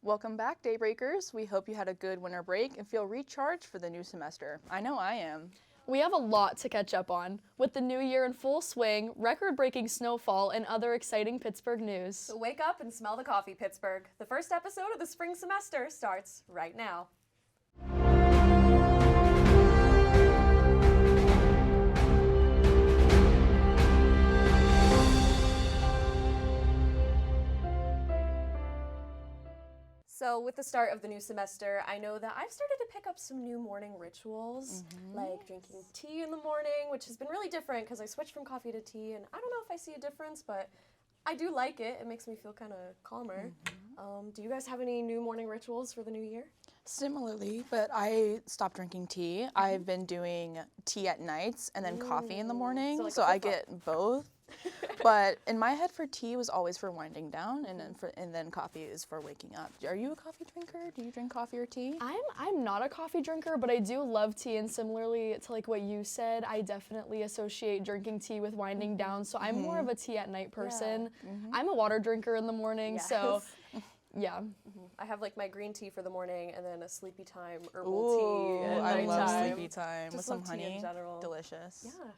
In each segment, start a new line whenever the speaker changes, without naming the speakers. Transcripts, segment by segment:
Welcome back, Daybreakers. We hope you had a good winter break and feel recharged for the new semester. I know I am.
We have a lot to catch up on, with the new year in full swing, record-breaking snowfall, and other exciting Pittsburgh news.
So wake up and smell the coffee, Pittsburgh. The first episode of the spring semester starts right now. So with the start of the new semester, I know that I've started to pick up some new morning rituals, like drinking tea in the morning, which has been really different because I switched from coffee to tea, and I don't know if I see a difference, but I do like it. It makes me feel kind of calmer. Do you guys have any new morning rituals for the new year?
Similarly, but I stopped drinking tea. I've been doing tea at nights and then coffee in the morning,
like a
so I
flip-flop.
get both. But in my head, for tea was always for winding down, and then coffee is for waking up. Are you a coffee drinker? Do you drink coffee or tea?
I'm not a coffee drinker, but I do love tea, and similarly to like what you said, I definitely associate drinking tea with winding down, so I'm more of a tea at night person. I'm a water drinker in the morning, so yeah.
I have like my green tea for the morning and then a sleepy time herbal
Ooh,
tea at
I
nighttime.
love sleepy time
Just
with some
love tea in
honey.
general.
Delicious.
Yeah.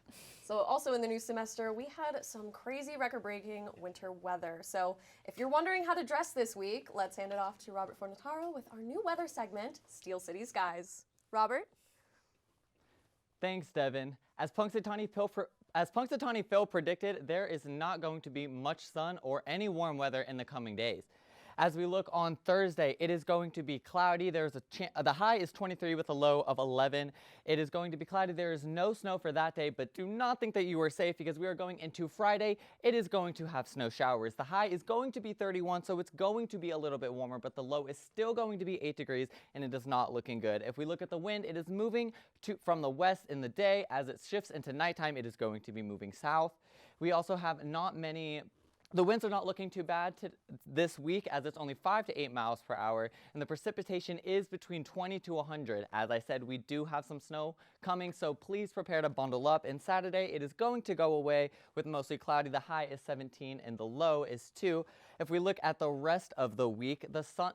So also in the new semester, we had some crazy record-breaking winter weather. So if you're wondering how to dress this week, let's hand it off to Robert Fornataro with our new weather segment, Steel City Skies. Robert?
Thanks, Devin. As Punxsutawney Phil predicted, there is not going to be much sun or any warm weather in the coming days. As we look on Thursday, it is going to be cloudy. The high is 23 with a low of 11. It is going to be cloudy. There is no snow for that day, but do not think that you are safe because we are going into Friday. It is going to have snow showers. The high is going to be 31, so it's going to be a little bit warmer, but the low is still going to be 8 degrees, and it is not looking good. If we look at the wind, it is moving from the west in the day. As it shifts into nighttime, it is going to be moving south. We also have the winds are not looking too bad this week, as it's only 5 to 8 miles per hour, and the precipitation is between 20 to 100. As I said, we do have some snow coming, so please prepare to bundle up. And Saturday, it is going to go away with mostly cloudy. The high is 17 and the low is 2. If we look at the rest of the week,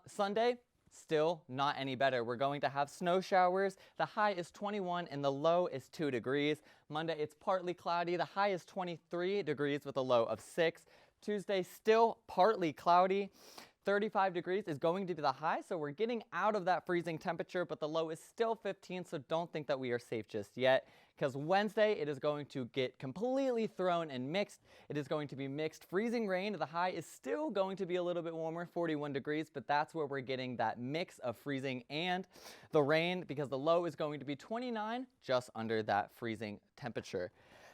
Sunday, still not any better. We're going to have snow showers. The high is 21 and the low is 2 degrees. Monday, it's partly cloudy. The high is 23 degrees with a low of 6. Tuesday, still partly cloudy. 35 degrees is going to be the high, so we're getting out of that freezing temperature, but the low is still 15, so don't think that we are safe just yet, because Wednesday, it is going to get completely thrown and mixed. It is going to be mixed freezing rain. The high is still going to be a little bit warmer, 41 degrees, but that's where we're getting that mix of freezing and the rain, because the low is going to be 29, just under that freezing temperature.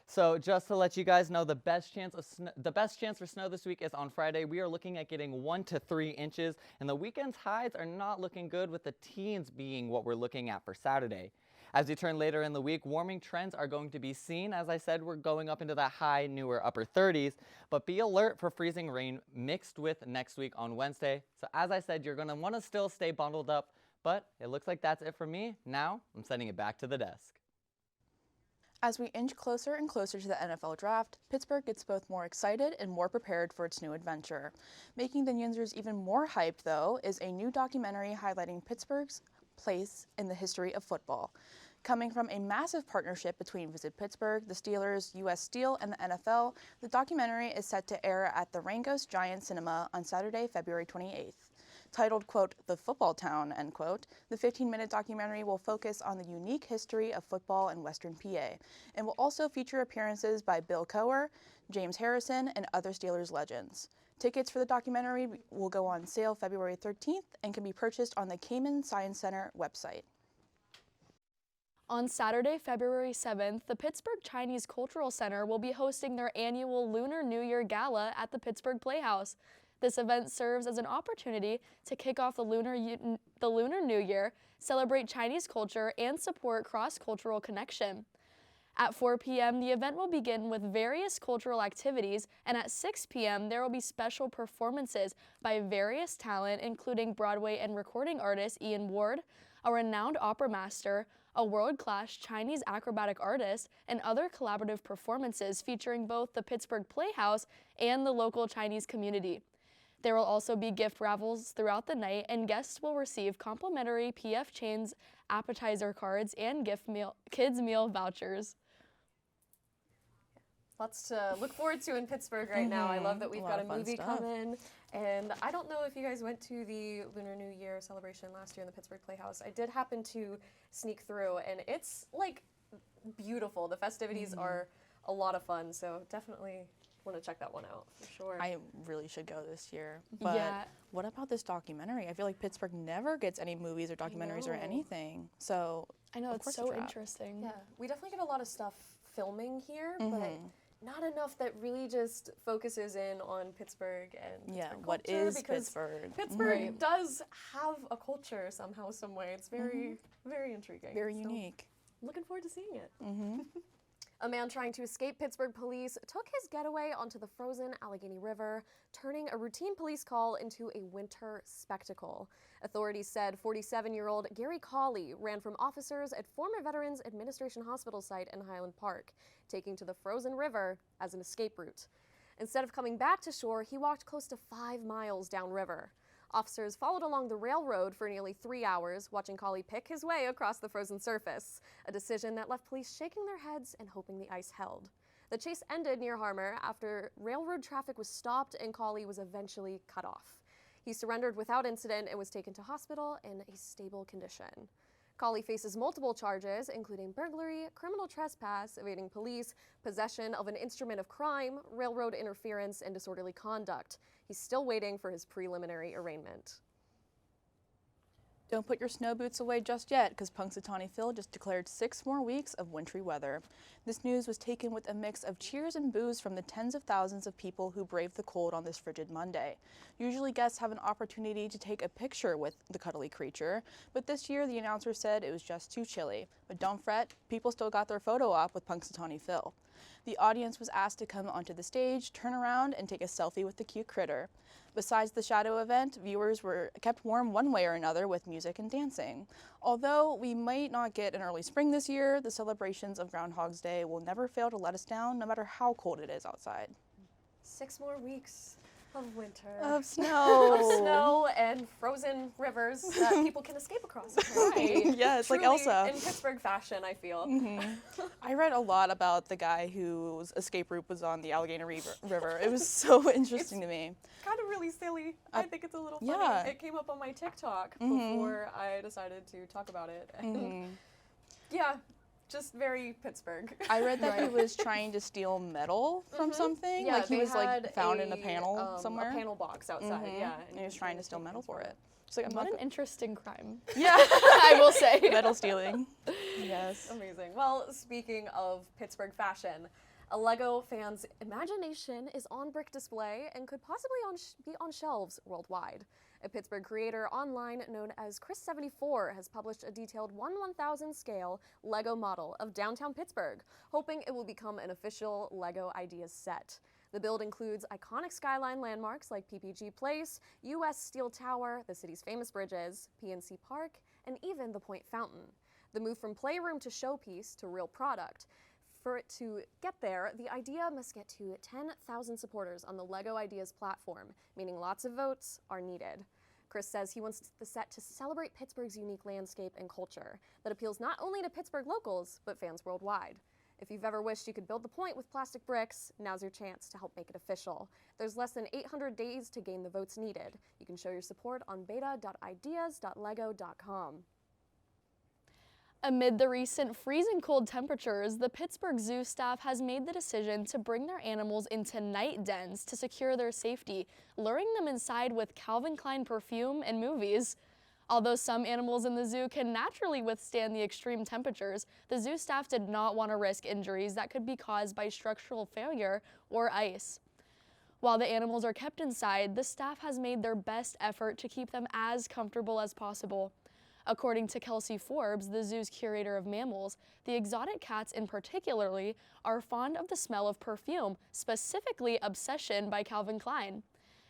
So just to let you guys know, the best chance for snow this week is on Friday. We are looking at getting 1 to 3 inches, and the weekend's highs are not looking good, with the teens being what we're looking at for Saturday. As we turn later in the week, warming trends are going to be seen. As I said, we're going up into that high, newer upper 30s, but be alert for freezing rain mixed with next week on Wednesday. So as I said, you're going to want to still stay bundled up, but it looks like that's it for me. Now I'm sending it back to the desk.
As we inch closer and closer to the NFL draft, Pittsburgh gets both more excited and more prepared for its new adventure. Making the Yinzers even more hyped, though, is a new documentary highlighting Pittsburgh's place in the history of football. Coming from a massive partnership between Visit Pittsburgh, the Steelers, U.S. Steel, and the NFL, the documentary is set to air at the Rangos Giant Cinema on Saturday, February 28th. Titled, quote, The Football Town, end quote, the 15-minute documentary will focus on the unique history of football in Western PA and will also feature appearances by Bill Cowher, James Harrison, and other Steelers legends. Tickets for the documentary will go on sale February 13th and can be purchased on the Cayman Science Center website.
On Saturday, February 7th, the Pittsburgh Chinese Cultural Center will be hosting their annual Lunar New Year Gala at the Pittsburgh Playhouse. This event serves as an opportunity to kick off the Lunar New Year, celebrate Chinese culture, and support cross-cultural connection. At 4 p.m., the event will begin with various cultural activities, and at 6 p.m., there will be special performances by various talent, including Broadway and recording artist Ian Ward, a renowned opera master, a world-class Chinese acrobatic artist, and other collaborative performances featuring both the Pittsburgh Playhouse and the local Chinese community. There will also be gift raffles throughout the night, and guests will receive complimentary PF Chang's appetizer cards and kids meal vouchers.
Lots to look forward to in Pittsburgh right now. I love that we've got a
fun
movie
stuff.
coming. And I don't know if you guys went to the Lunar New Year celebration last year in the Pittsburgh Playhouse. I did happen to sneak through, and it's like beautiful. The festivities are a lot of fun, so definitely want to check that one out for sure.
I really should go this year. But
Yeah.
what about this documentary? I feel like Pittsburgh never gets any movies or documentaries or
know.
anything. So
I know,
Of
it's
course
so
it's rap.
interesting.
Yeah, we definitely get a lot of stuff filming here, but not enough that really just focuses in on Pittsburgh and
yeah,
Pittsburgh
what
culture,
is
because
Pittsburgh?
Pittsburgh does have a culture somehow, some way. It's very, very intriguing.
Very
So,
unique.
looking forward to seeing it. A man trying to escape Pittsburgh police took his getaway onto the frozen Allegheny River, turning a routine police call into a winter spectacle. Authorities said 47-year-old Gary Cawley ran from officers at former Veterans Administration Hospital site in Highland Park, taking to the frozen river as an escape route. Instead of coming back to shore, he walked close to 5 miles downriver. Officers followed along the railroad for nearly 3 hours, watching Cawley pick his way across the frozen surface, a decision that left police shaking their heads and hoping the ice held. The chase ended near Harmer after railroad traffic was stopped and Cawley was eventually cut off. He surrendered without incident and was taken to hospital in a stable condition. Cawley faces multiple charges, including burglary, criminal trespass, evading police, possession of an instrument of crime, railroad interference, and disorderly conduct. He's still waiting for his preliminary arraignment.
Don't put your snow boots away just yet, because Punxsutawney Phil just declared 6 more weeks of wintry weather. This news was taken with a mix of cheers and boos from the tens of thousands of people who braved the cold on this frigid Monday. Usually guests have an opportunity to take a picture with the cuddly creature, but this year the announcer said it was just too chilly. But don't fret, people still got their photo op with Punxsutawney Phil. The audience was asked to come onto the stage, turn around, and take a selfie with the cute critter. Besides the shadow event, viewers were kept warm one way or another with music and dancing. Although we might not get an early spring this year, the celebrations of Groundhog's Day will never fail to let us down, no matter how cold it is outside.
6 more weeks of winter.
Of snow.
Of snow and frozen rivers that people can escape across. apparently.
Yeah, it's like
Truly
Elsa.
in Pittsburgh fashion, I feel.
I read a lot about the guy whose escape route was on the Allegheny River. It was so interesting to me.
Kind of really silly. I think it's a little funny.
yeah.
It came up on my TikTok before I decided to talk about it. And yeah, just very Pittsburgh.
I read that he was trying to steal metal from something.
Yeah,
like he
they
was like
had
found in a panel somewhere.
A panel box outside, yeah.
And he was trying to steal metal for it. It's like, I'm
What
not
an interesting crime,
yeah,
I will say.
metal stealing. Yes.
Amazing. Well, speaking of Pittsburgh fashion, a Lego fan's imagination is on brick display and could possibly be on shelves worldwide. A Pittsburgh creator online known as Chris74 has published a detailed 1/1000 scale Lego model of downtown Pittsburgh, hoping it will become an official Lego Ideas set. The build includes iconic skyline landmarks like PPG Place, US Steel Tower, the city's famous bridges, PNC Park, and even the Point Fountain. The move from playroom to showpiece to real product. For it to get there, the idea must get to 10,000 supporters on the Lego Ideas platform, meaning lots of votes are needed. Chris says he wants the set to celebrate Pittsburgh's unique landscape and culture that appeals not only to Pittsburgh locals, but fans worldwide. If you've ever wished you could build the point with plastic bricks, now's your chance to help make it official. There's less than 800 days to gain the votes needed. You can show your support on beta.ideas.lego.com.
Amid the recent freezing cold temperatures, the Pittsburgh Zoo staff has made the decision to bring their animals into night dens to secure their safety, luring them inside with Calvin Klein perfume and movies. Although some animals in the zoo can naturally withstand the extreme temperatures, the zoo staff did not want to risk injuries that could be caused by structural failure or ice. While the animals are kept inside, the staff has made their best effort to keep them as comfortable as possible. According to Kelsey Forbes, the zoo's curator of mammals, the exotic cats in particularly are fond of the smell of perfume, specifically Obsession by Calvin Klein.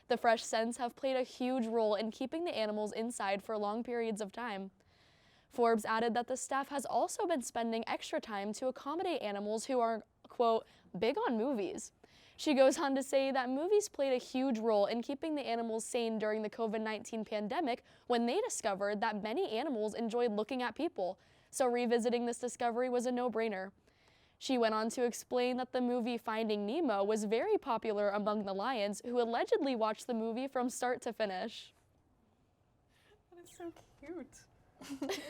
The fresh scents have played a huge role in keeping the animals inside for long periods of time. Forbes added that the staff has also been spending extra time to accommodate animals who are, quote, big on movies. She goes on to say that movies played a huge role in keeping the animals sane during the COVID-19 pandemic when they discovered that many animals enjoyed looking at people. So revisiting this discovery was a no-brainer. She went on to explain that the movie Finding Nemo was very popular among the lions, who allegedly watched the movie from start to finish.
That is so cute.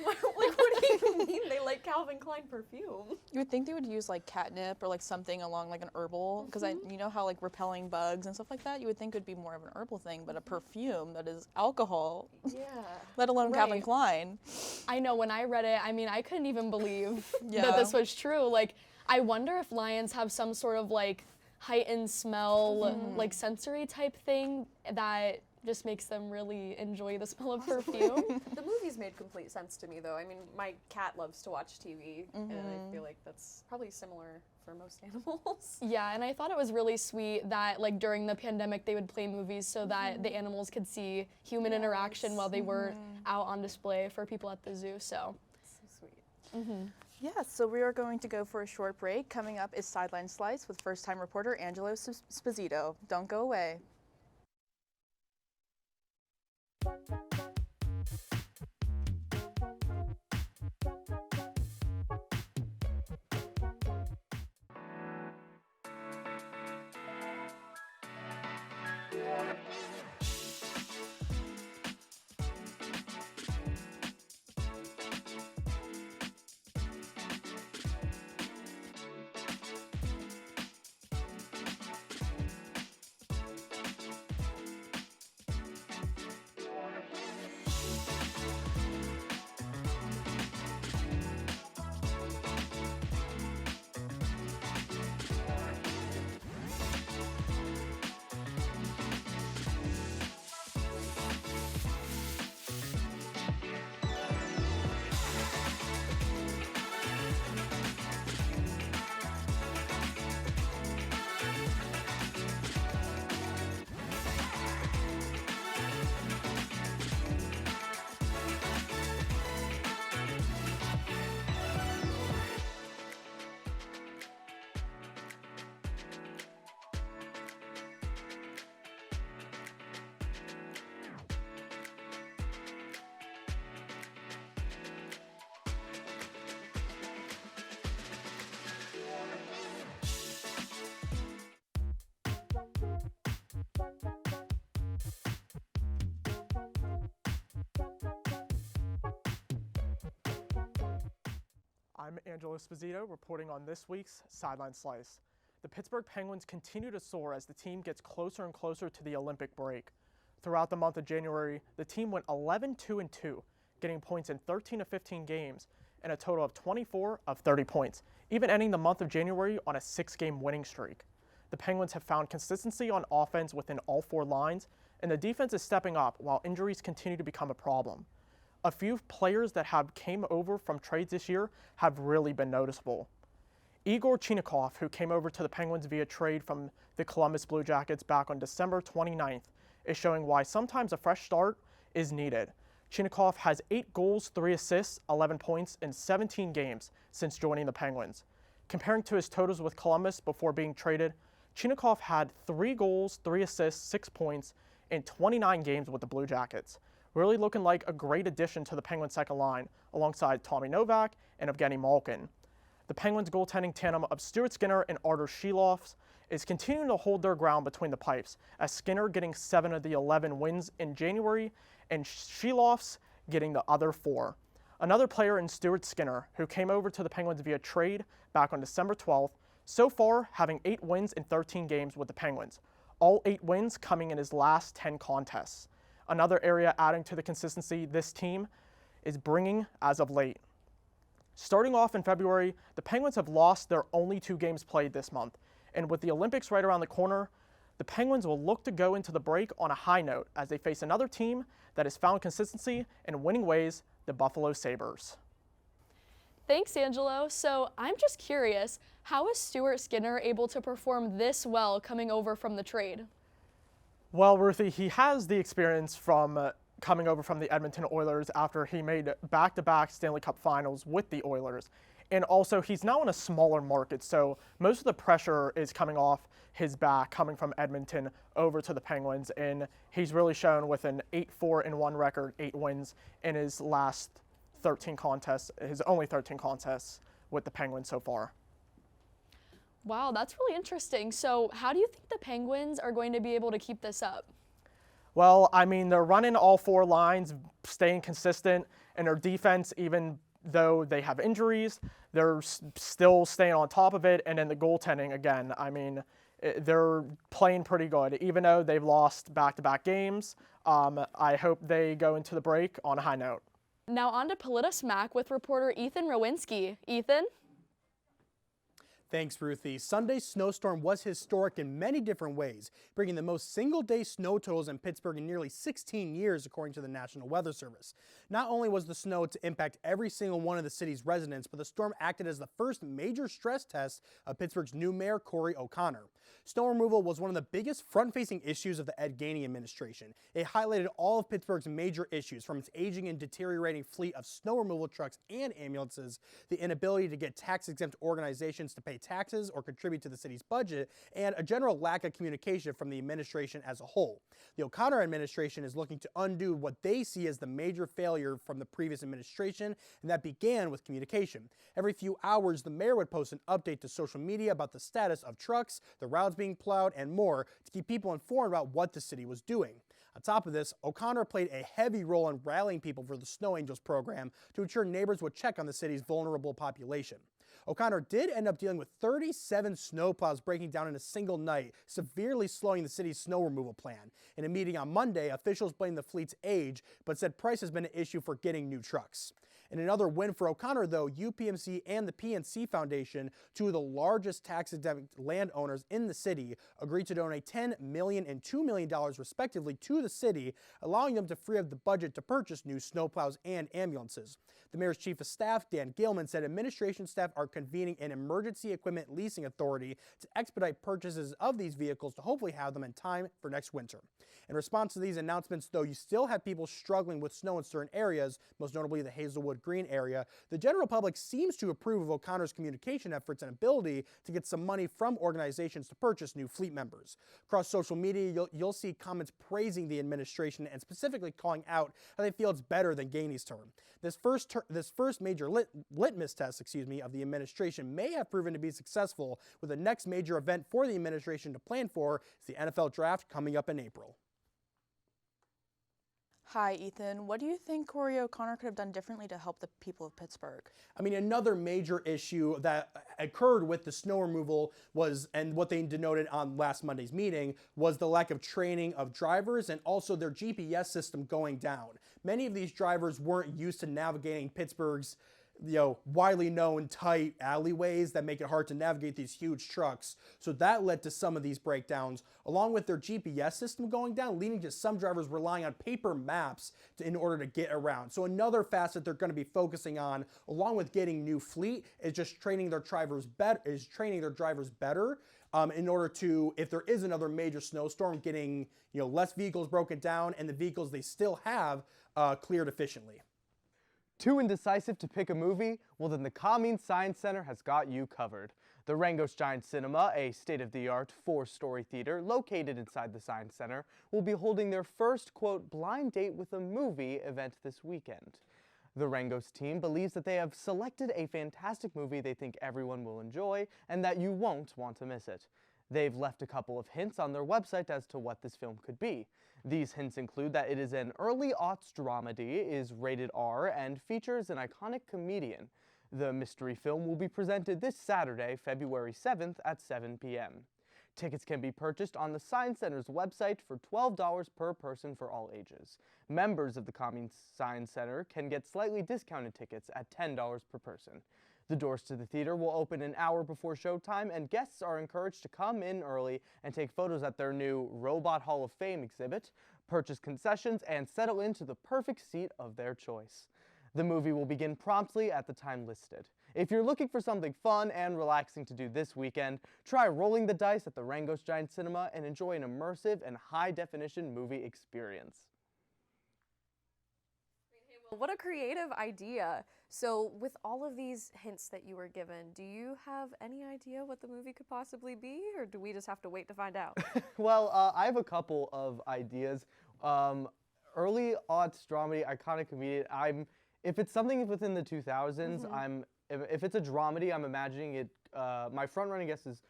What do you mean they like Calvin Klein perfume?
You would think they would use like catnip or like something along like an herbal, because you know how like repelling bugs and stuff like that, you would think it would be more of an herbal thing, but a perfume that is alcohol,
Yeah.
let alone Calvin
Right.
Klein.
I know, when I read it, I mean, I couldn't even believe
Yeah.
that this was true. Like, I wonder if lions have some sort of like heightened smell, like sensory type thing that just makes them really enjoy the smell of perfume.
The movies made complete sense to me, though. I mean, my cat loves to watch TV, and I feel like that's probably similar for most animals.
Yeah, and I thought it was really sweet that like during the pandemic they would play movies so that the animals could see human interaction while they weren't out on display for people at the zoo. So
So sweet.
Yeah, so we are going to go for a short break. Coming up is Sideline Slice with first-time reporter Angelo Sposito. Don't go away.
I'm Angelo Sposito reporting on this week's Sideline Slice. The Pittsburgh Penguins continue to soar as the team gets closer and closer to the Olympic break. Throughout the month of January, the team went 11-2-2, getting points in 13 of 15 games and a total of 24 of 30 points, even ending the month of January on a 6-game winning streak. The Penguins have found consistency on offense within all 4 lines, and the defense is stepping up while injuries continue to become a problem. A few players that have came over from trades this year have really been noticeable. Igor Chinakhov, who came over to the Penguins via trade from the Columbus Blue Jackets back on December 29th, is showing why sometimes a fresh start is needed. Chinakhov has 8 goals, 3 assists, 11 points in 17 games since joining the Penguins. Comparing to his totals with Columbus before being traded, Chinakhov had 3 goals, 3 assists, 6 points in 29 games with the Blue Jackets. Really looking like a great addition to the Penguins' second line, alongside Tommy Novak and Evgeny Malkin. The Penguins' goaltending tandem of Stuart Skinner and Artur Shilovs is continuing to hold their ground between the pipes, as Skinner getting 7 of the 11 wins in January and Shilovs getting the other 4. Another player in Stuart Skinner, who came over to the Penguins via trade back on December 12th, so far having 8 wins in 13 games with the Penguins, all 8 wins coming in his last 10 contests. Another area adding to the consistency this team is bringing as of late. Starting off in February, the Penguins have lost their only 2 games played this month, and with the Olympics right around the corner, the Penguins will look to go into the break on a high note as they face another team that has found consistency in winning ways, the Buffalo Sabres.
Thanks, Angelo. So I'm just curious, how is Stuart Skinner able to perform this well coming over from the trade?
Well, Ruthie, he has the experience from coming over from the Edmonton Oilers after he made back-to-back Stanley Cup finals with the Oilers. And also, he's now in a smaller market, so most of the pressure is coming off his back, coming from Edmonton over to the Penguins. And he's really shown with an 8-4-1 record, 8 wins in his last 13 contests, his only 13 contests with the Penguins so far.
Wow, that's really interesting. So how do you think the Penguins are going to be able to keep this up?
Well, I mean, they're running all 4 lines, staying consistent, and their defense, even though they have injuries, they're still staying on top of it. And then the goaltending, again, I mean, they're playing pretty good. Even though they've lost back-to-back games, I hope they go into the break on a high note.
Now on to PolitiSmack with reporter Ethan Rowinski. Ethan?
Thanks, Ruthie. Sunday's snowstorm was historic in many different ways, bringing the most single-day snow totals in Pittsburgh in nearly 16 years, according to the National Weather Service. Not only was the snow to impact every single one of the city's residents, but the storm acted as the first major stress test of Pittsburgh's new mayor, Corey O'Connor. Snow removal was one of the biggest front-facing issues of the Ed Gainey administration. It highlighted all of Pittsburgh's major issues, from its aging and deteriorating fleet of snow removal trucks and ambulances, the inability to get tax-exempt organizations to pay taxes or contribute to the city's budget, and a general lack of communication from the administration as a whole. The O'Connor administration is looking to undo what they see as the major failure from the previous administration, and that began with communication. Every few hours, the mayor would post an update to social media about the status of trucks, the routes being plowed, and more to keep people informed about what the city was doing. On top of this, O'Connor played a heavy role in rallying people for the Snow Angels program to ensure neighbors would check on the city's vulnerable population. O'Connor did end up dealing with 37 snowplows breaking down in a single night, severely slowing the city's snow removal plan. In a meeting on Monday, officials blamed the fleet's age, but said price has been an issue for getting new trucks. In another win for O'Connor, though, UPMC and the PNC Foundation, two of the largest tax-exempt landowners in the city, agreed to donate $10 million and $2 million respectively to the city, allowing them to free up the budget to purchase new snowplows and ambulances. The mayor's chief of staff, Dan Gilman, said administration staff are convening an emergency equipment leasing authority to expedite purchases of these vehicles to hopefully have them in time for next winter. In response to these announcements, though you still have people struggling with snow in certain areas, most notably the Hazelwood Green area, the general public seems to approve of O'Connor's communication efforts and ability to get some money from organizations to purchase new fleet members. Across social media, you'll see comments praising the administration and specifically calling out how they feel it's better than Gainey's term. This first major litmus test, of the administration may have proven to be successful, with the next major event for the administration to plan for is the NFL draft coming up in April.
Hi, Ethan. What do you think Corey O'Connor could have done differently to help the people of Pittsburgh?
I mean, another major issue that occurred with the snow removal was, and what they denoted on last Monday's meeting, was the lack of training of drivers and also their GPS system going down. Many of these drivers weren't used to navigating Pittsburgh's widely known tight alleyways that make it hard to navigate these huge trucks. So that led to some of these breakdowns, along with their GPS system going down, leading to some drivers relying on paper maps in order to get around. So another facet they're going to be focusing on, along with getting new fleet, is just training their drivers better. In order to, if there is another major snowstorm, getting less vehicles broken down and the vehicles they still have cleared efficiently.
Too indecisive to pick a movie? Well, then the Kameen Science Center has got you covered. The Rangos Giant Cinema, a state-of-the-art 4-story theater located inside the Science Center, will be holding their first, quote, blind date with a movie event this weekend. The Rangos team believes that they have selected a fantastic movie they think everyone will enjoy and that you won't want to miss it. They've left a couple of hints on their website as to what this film could be. These hints include that it is an early aughts dramedy, is rated R, and features an iconic comedian. The mystery film will be presented this Saturday, February 7th at 7 p.m. Tickets can be purchased on the Science Center's website for $12 per person for all ages. Members of the Kameen Science Center can get slightly discounted tickets at $10 per person. The doors to the theater will open an hour before showtime, and guests are encouraged to come in early and take photos at their new Robot Hall of Fame exhibit, purchase concessions, and settle into the perfect seat of their choice. The movie will begin promptly at the time listed. If you're looking for something fun and relaxing to do this weekend, try rolling the dice at the Rangos Giant Cinema and enjoy an immersive and high-definition movie experience.
What a creative idea. So with all of these hints that you were given, do you have any idea what the movie could possibly be, or do we just have to wait to find out?
Well, I have a couple of ideas. Early aughts dramedy, iconic comedian. If it's something within the 2000s, if it's a dramedy, I'm imagining it. My front running guess is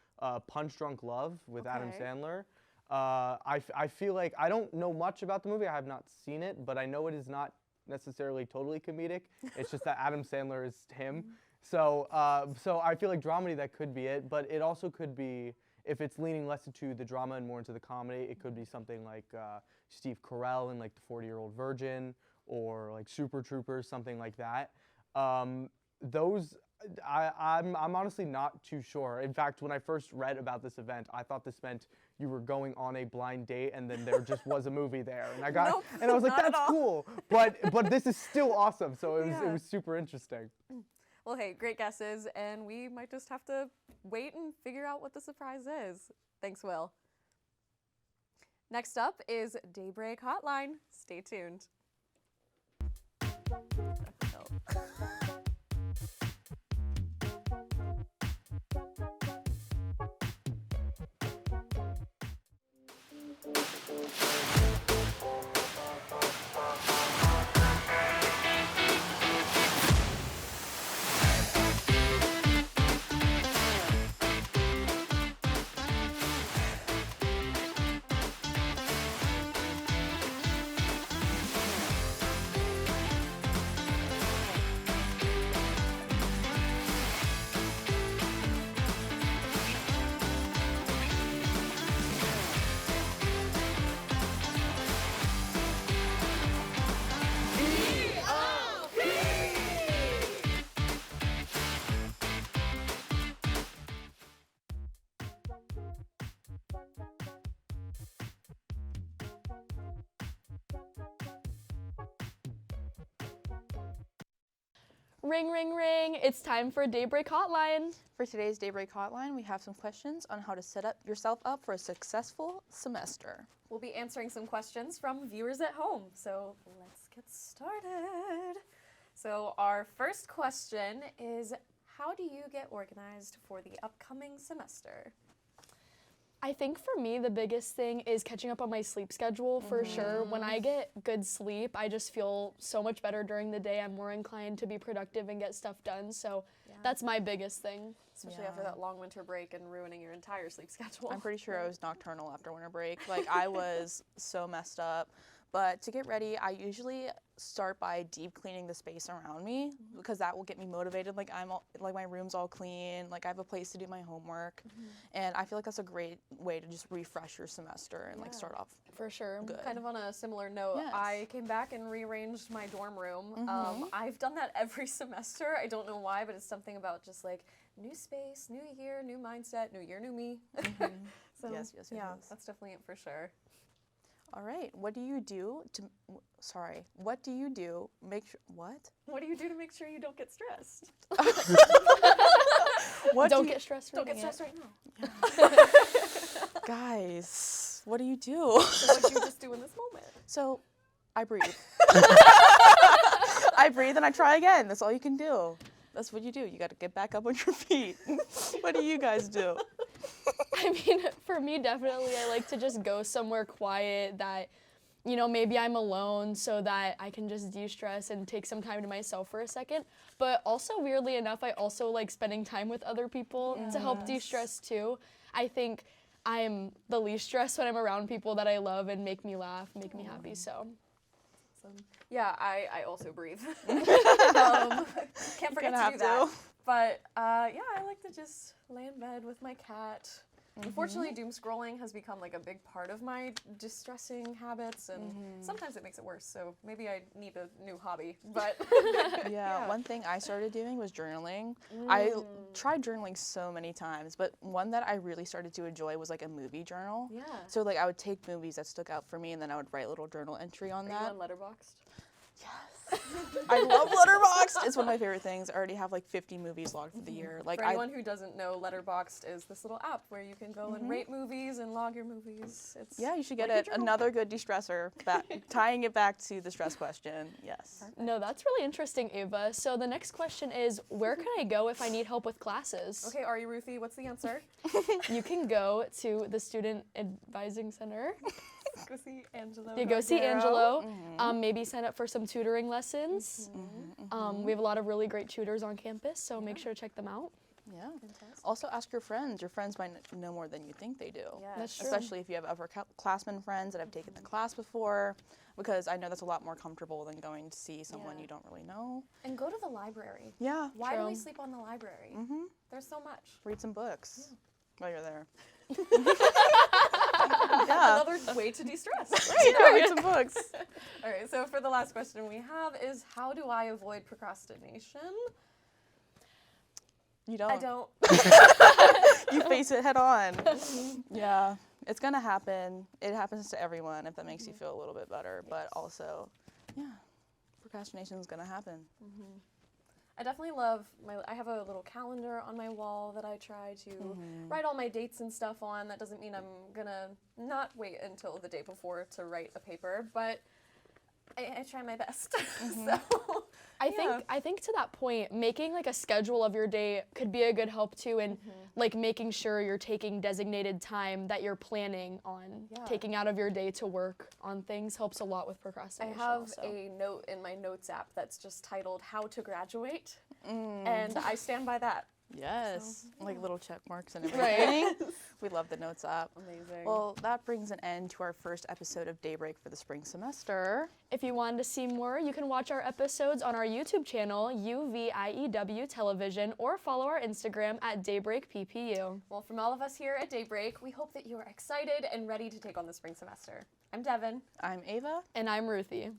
Punch Drunk Love with Adam
Okay.
Sandler. I feel like I don't know much about the movie. I have not seen it, but I know it is not necessarily totally comedic. It's just that Adam Sandler is him. So I feel like dramedy, that could be it. But it also could be, if it's leaning less into the drama and more into the comedy, it could be something like Steve Carell in like The 40-Year-Old Virgin, or like Super Troopers, something like that. Those, I'm honestly not too sure. In fact, when I first read about this event, I thought this meant you were going on a blind date and then there just was a movie there. And I was like,
not at
that's
all.
cool. But this is still awesome. So it was super interesting.
Well, hey, great guesses, and we might just have to wait and figure out what the surprise is. Thanks, Will. Next up is Daybreak Hotline. Stay tuned.
Ring, ring, ring. It's time for Daybreak Hotline.
For today's Daybreak Hotline, we have some questions on how to set up yourself up for a successful semester.
We'll be answering some questions from viewers at home, so let's get started. So our first question is, how do you get organized for the upcoming semester?
I think for me, the biggest thing is catching up on my sleep schedule for sure. When I get good sleep, I just feel so much better during the day. I'm more inclined to be productive and get stuff done. So that's my biggest thing.
Especially after that long winter break and ruining your entire sleep schedule.
I'm pretty sure I was nocturnal after winter break. Like, I was so messed up. But to get ready, I usually start by deep cleaning the space around me, because that will get me motivated. Like, like my room's all clean, like I have a place to do my homework, and I feel like that's a great way to just refresh your semester and like start off
For sure.
good.
Kind of on a similar note,
Yes.
I came back and rearranged my dorm room. I've done that every semester. I don't know why, but it's something about just like new space, new year, new mindset, new year, new me. So
Yes.
that's definitely it for sure.
All right. What do you do to? What do you do? What?
What do you do to make sure you don't get stressed?
What
Don't
do
get stressed
Don't
reading
get
it.
stressed right now.
guys? What do you do?
So what do you just do in this moment?
So, I breathe. I breathe and I try again. That's all you can do. That's what you do. You got to get back up on your feet. What do you guys do?
I mean, for me, definitely, I like to just go somewhere quiet that, you know, maybe I'm alone so that I can just de-stress and take some time to myself for a second. But also, weirdly enough, I also like spending time with other people to help de-stress too. I think I'm the least stressed when I'm around people that I love and make me laugh, make me happy, so.
Yeah, I also breathe. Can't forget to do that. But yeah, I like to just lay in bed with my cat. Unfortunately, doom scrolling has become like a big part of my distressing habits, and sometimes it makes it worse. So maybe I need a new hobby. But
Yeah, one thing I started doing was journaling. I tried journaling so many times, but one that I really started to enjoy was like a movie journal.
yeah.
So like I would take movies that stuck out for me, and then I would write a little journal entry on
Are
that.
you on Letterboxd?
Yes. I love Letterboxd. It's one of my favorite things. I already have like 50 movies logged for the year. Like
For anyone who doesn't know, Letterboxd is this little app where you can go and rate movies and log your movies. It's
yeah, you should get
like a
it.
journal.
Another good de-stressor. Tying it back to the stress question. Yes.
No, that's really interesting, Ava. So the next question is, where can I go if I need help with classes?
Okay, are you Ruthie? What's the answer?
You can go to the Student Advising Center.
Go see Angelo.
You go see
Nardero.
Angelo. Maybe sign up for some tutoring lessons. We have a lot of really great tutors on campus, so make sure to check them out.
Yeah. Also ask your friends. Your friends might know more than you think they do.
Yes.
That's true.
Especially if you have upperclassmen friends that have taken the class before, because I know that's a lot more comfortable than going to see someone
Yeah.
you don't really know.
And go to the library.
Yeah.
Why do we
True.
sleep on the library? There's so much.
Read some books while you're there.
Another way to de-stress.
Yeah, read some books.
All right, so for the last question we have is, how do I avoid procrastination?
You don't.
I don't.
You face it head on. Yeah. It's gonna happen. It happens to everyone if that makes you feel a little bit better. But also, yeah, procrastination is gonna happen.
I definitely love I have a little calendar on my wall that I try to write all my dates and stuff on. That doesn't mean I'm gonna not wait until the day before to write a paper, but I try my best. So
I think to that point, making like a schedule of your day could be a good help too, and like making sure you're taking designated time that you're planning on taking out of your day to work on things helps a lot with
I
procrastination.
have
also.
a note in my notes app that's just titled "How to Graduate," and I stand by that.
Yes. Like little check marks and
Right.
everything. We love the notes app.
Amazing.
Well, that brings an end to our first episode of Daybreak for the spring semester.
If you wanted to see more, you can watch our episodes on our YouTube channel, UVIEW Television, or follow our Instagram at Daybreak PPU.
Well, from all of us here at Daybreak, we hope that you are excited and ready to take on the spring semester. I'm Devin.
I'm Ava.
And I'm Ruthie.